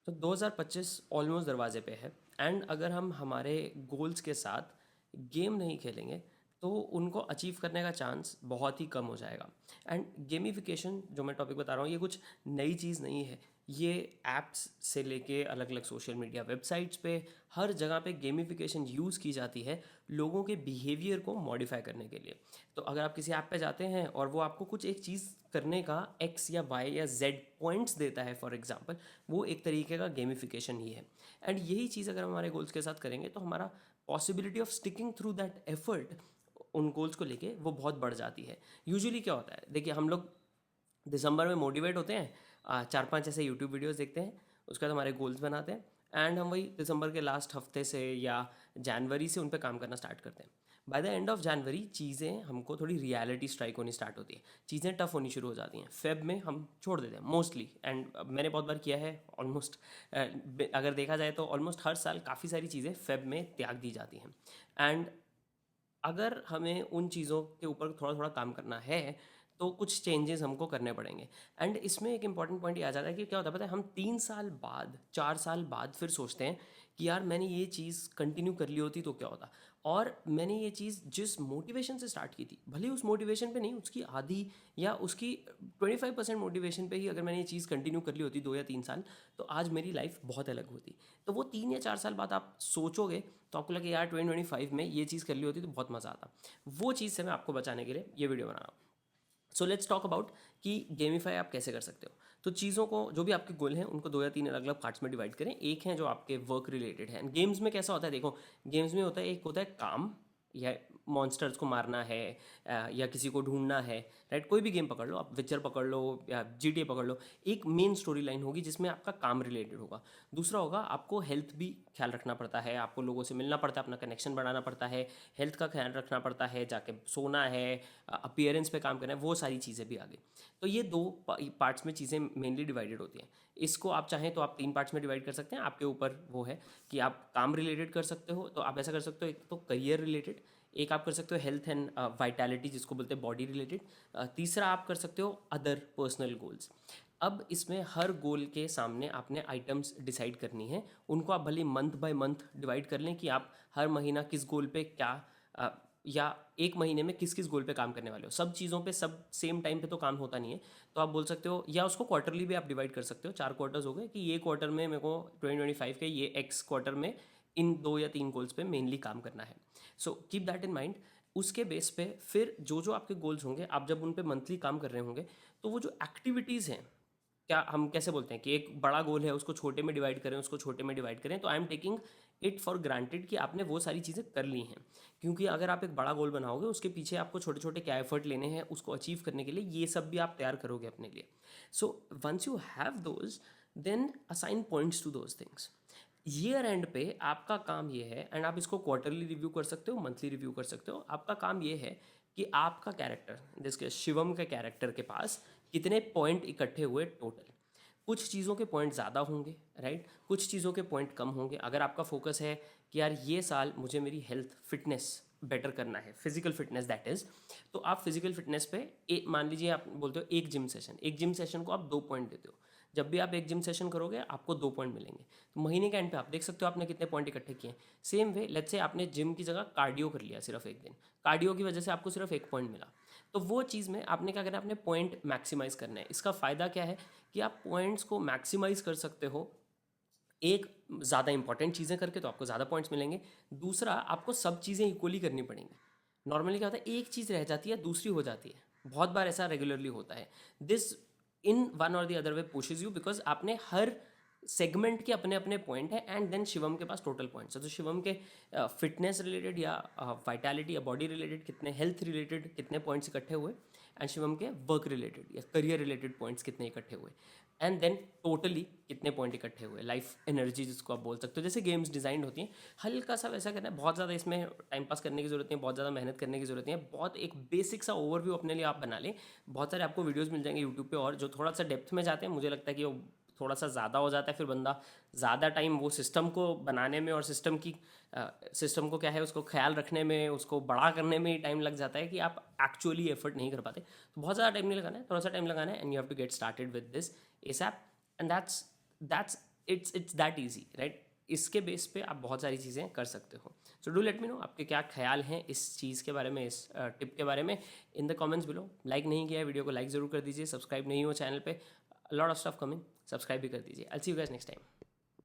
तो 2025 ऑलमोस्ट दरवाजे पे है एंड अगर हम हमारे गोल्स के साथ गेम नहीं खेलेंगे तो उनको अचीव करने का चांस बहुत ही कम हो जाएगा। एंड गेमिफिकेशन जो मैं टॉपिक बता रहा हूँ ये कुछ नई चीज़ नहीं है। ये ऐप्स से लेके अलग अलग सोशल मीडिया वेबसाइट्स पे हर जगह पे गेमिफिकेशन यूज़ की जाती है लोगों के बिहेवियर को मॉडिफाई करने के लिए। तो अगर आप किसी ऐप पे जाते हैं और वो आपको कुछ एक चीज़ करने का एक्स या वाई या जेड पॉइंट्स देता है फॉर एग्जांपल, वो एक तरीके का गेमिफिकेशन ही है। एंड यही चीज़ अगर हम हमारे गोल्स के साथ करेंगे तो हमारा possibility of sticking through that effort उन गोल्स को लेके वो बहुत बढ़ जाती है। यूजुअली क्या होता है, देखिए हम लोग दिसंबर में मोटिवेट होते हैं, 4-5 ऐसे यूट्यूब वीडियोस देखते हैं, उसके बाद हमारे गोल्स बनाते हैं एंड हम वही दिसंबर के लास्ट हफ्ते से या जनवरी से उन पे काम करना स्टार्ट करते हैं। By the end of January चीज़ें हमको थोड़ी रियलिटी स्ट्राइक होनी स्टार्ट होती है, चीज़ें टफ होनी शुरू हो जाती हैं। फेब में हम छोड़ देते हैं मोस्टली, एंड मैंने बहुत बार किया है ऑलमोस्ट। अगर देखा जाए तो ऑलमोस्ट हर साल काफ़ी सारी चीज़ें फेब में त्याग दी जाती हैं। एंड अगर हमें उन चीज़ों के ऊपर थोड़ा थोड़ा काम करना है तो कुछ चेंजेस हमको करने पड़ेंगे। एंड इसमें एक इंपॉर्टेंट पॉइंट ये आ जाता है कि क्या होता है पता है, हम 3 साल बाद 4 साल बाद फिर सोचते हैं कि यार मैंने ये चीज़ कंटिन्यू कर ली होती तो क्या होता। और मैंने ये चीज़ जिस मोटिवेशन से स्टार्ट की थी, भले ही उस मोटिवेशन पे नहीं, उसकी आधी या उसकी 25% मोटिवेशन पे ही अगर मैंने ये चीज़ कंटिन्यू कर ली होती 2 या 3 साल, तो आज मेरी लाइफ बहुत अलग होती। तो वो 3 या 4 साल बाद आप सोचोगे तो आपको लगे यार 2025 में ये चीज़ कर ली होती तो बहुत मज़ा आता। वो चीज़ से मैं आपको बचाने के लिए ये वीडियो बना रहा हूँ। सो लेट्स टॉक अबाउट कि गेमिफाई आप कैसे कर सकते हो। तो चीज़ों को, जो भी आपके गोल हैं उनको 2 या 3 अलग अलग पार्ट्स में डिवाइड करें। एक है जो आपके वर्क रिलेटेड है। गेम्स में कैसा होता है, देखो गेम्स में होता है, एक होता है काम, या मॉन्स्टर्स को मारना है, या किसी को ढूंढना है, राइट। कोई भी गेम पकड़ लो आप, विचर पकड़ लो या GTA पकड़ लो, एक मेन स्टोरी लाइन होगी जिसमें आपका काम रिलेटेड होगा। दूसरा होगा आपको हेल्थ भी ख्याल रखना पड़ता है, आपको लोगों से मिलना पड़ता है, अपना कनेक्शन बढ़ाना पड़ता है, हेल्थ का ख्याल रखना पड़ता है, जाके सोना है, अपीयरेंस पे काम करना है, वो सारी चीज़ें भी आ गई। तो ये दो पार्ट्स में चीज़ें मेनली डिवाइडेड होती हैं। इसको आप चाहें तो आप 3 पार्ट्स में डिवाइड कर सकते हैं, आपके ऊपर वो है कि आप काम रिलेटेड कर सकते हो तो आप ऐसा कर सकते हो। एक तो करियर रिलेटेड, एक आप कर सकते हो हेल्थ एंड वाइटैलिटी जिसको बोलते हैं बॉडी रिलेटेड, तीसरा आप कर सकते हो अदर पर्सनल गोल्स। अब इसमें हर गोल के सामने आपने आइटम्स डिसाइड करनी है, उनको आप भले मंथ बाय मंथ डिवाइड कर लें कि आप हर महीना किस गोल पे क्या, अ, या एक महीने में किस किस गोल पे काम करने वाले हो। सब चीज़ों पे सब सेम टाइम पे तो काम होता नहीं है, तो आप बोल सकते हो, या उसको क्वार्टरली भी आप डिवाइड कर सकते हो। 4 क्वार्टर्स हो गए कि ये क्वार्टर में मेरे को 2025 के ये एक्स क्वार्टर में इन 2 या 3 गोल्स पे मेनली काम करना है। So keep that in mind. उसके बेस पे फिर जो जो आपके गोल्स होंगे, आप जब उन पे मंथली काम कर रहे होंगे, तो वो जो एक्टिविटीज़ हैं, क्या हम कैसे बोलते हैं कि एक बड़ा गोल है उसको छोटे में डिवाइड करें, उसको छोटे में डिवाइड करें, तो I am taking it for granted कि आपने वो सारी चीज़ें कर ली हैं। क्योंकि अगर आप एक बड़ा गोल बनाओगे उसके पीछे आपको छोटे छोटे क्या एफर्ट लेने हैं उसको अचीव करने के लिए, ये सब भी आप तैयार करोगे अपने लिए। So once you have those, then assign points to those things. Year end पे आपका काम ये है, एंड आप इसको क्वार्टरली रिव्यू कर सकते हो, मंथली रिव्यू कर सकते हो। आपका काम ये है कि आपका कैरेक्टर, जिसके शिवम के कैरेक्टर के पास कितने पॉइंट इकट्ठे हुए टोटल। कुछ चीज़ों के पॉइंट ज़्यादा होंगे, राइट, कुछ चीज़ों के पॉइंट कम होंगे। अगर आपका फोकस है कि यार ये साल मुझे मेरी हेल्थ फिटनेस बेटर करना है, फिजिकल फिटनेस दैट इज़, तो आप फिजिकल फिटनेस पे मान लीजिए आप बोलते हो एक जिम सेशन को आप 2 पॉइंट देते हो। जब भी आप एक जिम सेशन करोगे आपको 2 पॉइंट मिलेंगे। तो महीने के एंड पे आप देख सकते हो आपने कितने पॉइंट इकट्ठे किए। सेम वे लेट्स से आपने जिम की जगह कार्डियो कर लिया सिर्फ एक दिन, कार्डियो की वजह से आपको सिर्फ 1 पॉइंट मिला। तो वो चीज़ में आपने क्या करना है, अपने पॉइंट मैक्सिमाइज़ करना है। इसका फ़ायदा क्या है कि आप पॉइंट्स को मैक्सिमाइज़ कर सकते हो। एक, ज़्यादा इंपॉर्टेंट चीज़ें करके तो आपको ज़्यादा पॉइंट्स मिलेंगे। दूसरा, आपको सब चीज़ें इक्वली करनी पड़ेंगी। नॉर्मली क्या होता है, एक चीज़ रह जाती है दूसरी हो जाती है, बहुत बार ऐसा रेगुलरली होता है। दिस इन वन और the other way pushes you, because आपने हर सेगमेंट के अपने अपने पॉइंट है, एंड देन शिवम के पास टोटल पॉइंट्स है। तो शिवम के फिटनेस रिलेटेड या वाइटैलिटी या बॉडी रिलेटेड कितने, हेल्थ रिलेटेड कितने पॉइंट्स इकट्ठे हुए, एंड शिवम के वर्क रिलेटेड या करियर रिलेटेड पॉइंट्स कितने इकट्ठे हुए, एंड देन टोटली कितने पॉइंट इकट्ठे हुए, लाइफ एनर्जी जिसको आप बोल सकते हो। जैसे गेम्स डिज़ाइन होती हैं, हल्का सा वैसा करना है, बहुत ज़्यादा इसमें टाइम पास करने की ज़रूरत नहीं है, बहुत ज़्यादा मेहनत करने की ज़रूरत नहीं है। बहुत एक बेसिक सा ओवरव्यू अपने लिए आप बना लें। बहुत सारे आपको वीडियोस मिल जाएंगे यूट्यूब पे, और जो थोड़ा सा डेप्थ में जाते हैं, मुझे लगता है कि वो थोड़ा सा ज़्यादा हो जाता है, फिर बंदा ज़्यादा टाइम वो सिस्टम को बनाने में और सिस्टम को क्या है उसको ख्याल रखने में, उसको बड़ा करने में ही टाइम लग जाता है कि आप एक्चुअली एफर्ट नहीं कर पाते। तो बहुत ज़्यादा टाइम नहीं लगाना है, थोड़ा सा टाइम लगाना है, and you have to get started with this SAP. And that's it's that easy, right? इसके बेस पे आप बहुत सारी चीज़ें कर सकते हो। So do let me know आपके क्या ख्याल हैं इस चीज़ के बारे में, इस टिप के बारे में, in the comments below. Like नहीं किया है वीडियो को, लाइक ज़रूर कर दीजिए। सब्सक्राइब नहीं हो चैनल पे, lot of stuff coming, subscribe भी कर दीजिए। आई सी यू गाइस नेक्स्ट टाइम।